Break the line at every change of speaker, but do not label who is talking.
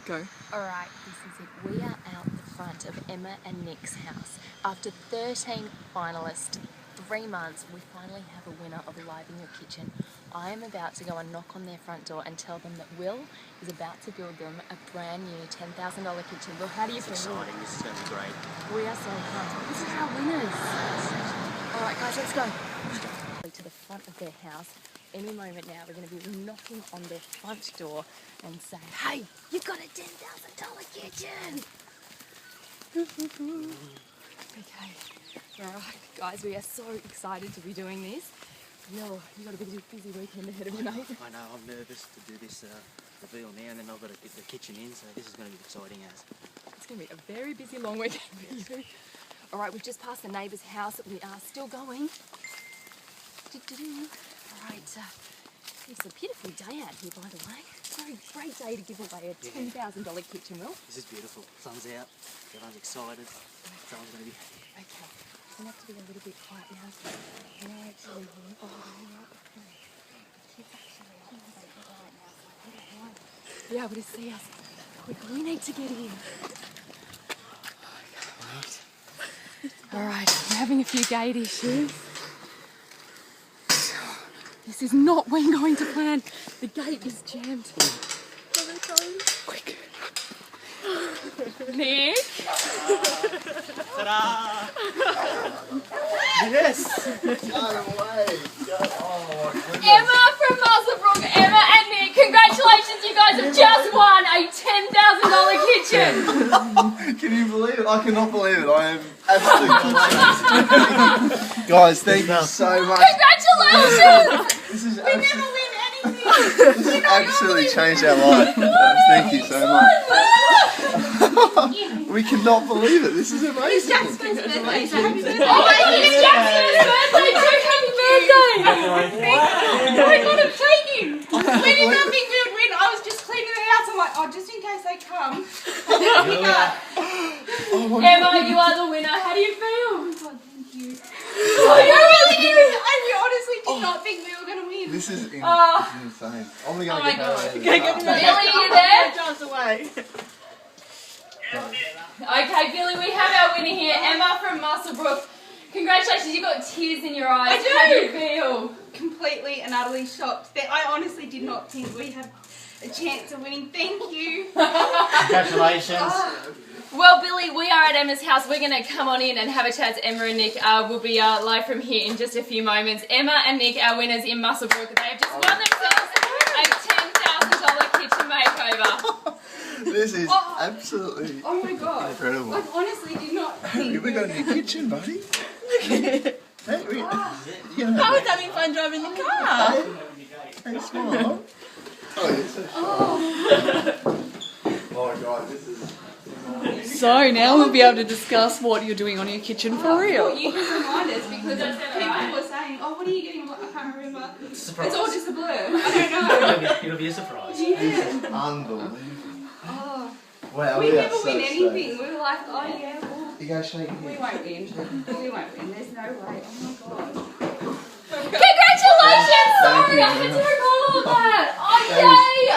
Go.
Alright, this is it. We are out the front of Emma and Nick's house. After 13 finalists, 3 months, we finally have a winner of Live in Your Kitchen. I am about to go and knock on their front door and tell them that Will is about to build them a brand new $10,000 kitchen. Will, how do you feel?
Exciting, this is going to be great.
We are so pumped. This is our winners. Alright guys, let's go. To the front of their house. Any moment now we're going to be knocking on their front door and say, hey, you've got a $10,000 kitchen! Okay, alright guys, we are so excited to be doing this. Will, you've got a busy weekend ahead of you, mate.
I know, I'm nervous to do this reveal now, and then I've got to get the kitchen in, so this is going to be exciting as.
It's going to be a very busy long weekend for you. Alright, we've just passed the neighbour's house. We are still going. Alright, it's a beautiful day out here, by the way. Great day to give away a $10,000 kitchen, Will.
This is beautiful. Sun's out, everyone's excited. Someone's going to be...
Okay, we're going to have to be a little bit quiet now. We're actually here. Oh, be able to see us. Quick, we need to get in. Alright, we're having a few gate issues. This is not going to plan. The gate is jammed. Quick. Nick?
Ta-da! Yes!
Emma from Muswellbrook, Emma and Nick, congratulations, you guys have just won a $10,000 kitchen.
Can you believe it? I cannot believe it. I am absolutely guys, thank you so much.
Congratulations!
This is
We never win anything.
this has absolutely changed our life. Thank you so much. We cannot believe it. This is amazing.
birthday, so happy birthday. Oh my God, it's Jackson's birthday too. Happy birthday.
I got a cake in. We didn't think we would win. I was just cleaning the house. I'm like, oh, just in case they come.
Emma, you are the winner. How do you feel?
God, thank you. I honestly did not think we were going to win.
This is insane. I'm gonna
Oh my
get
God.
Billy, you there?
John's away.
Okay, Billy, we have our winner here, Emma from Muswellbrook. Congratulations, you got tears in your eyes.
I do.
How do you feel?
Completely and utterly shocked. I honestly did not think we had a chance of winning. Thank you.
Congratulations.
Well, Billy, we are at Emma's house. We're going to come on in and have a chat to Emma and Nick. We'll be live from here in just a few moments. Emma and Nick, our winners in Muswellbrook, they have just won themselves a $10,000 kitchen makeover.
This is absolutely
Oh my God.
incredible.
I honestly did not think
We got a new kitchen, buddy. Hey,
I was having fun driving the car.
Hey, smile. Oh, God, this is...
So now we'll be able to discuss what you're doing on your kitchen for real.
You can remind us because people were saying, oh, what are you getting? I can't remember. It's all just a blur. I don't know.
It'll be a surprise.
Yeah.
Unbelievable.
Oh.
Wow,
We
are
never
so
win anything.
stoked.
We were like, oh yeah, well,
You guys shake
we won't win. We won't win. There's no way. Oh my God.
Congratulations! Sorry, I
Thank you.
had to record all of that. Oh, yay!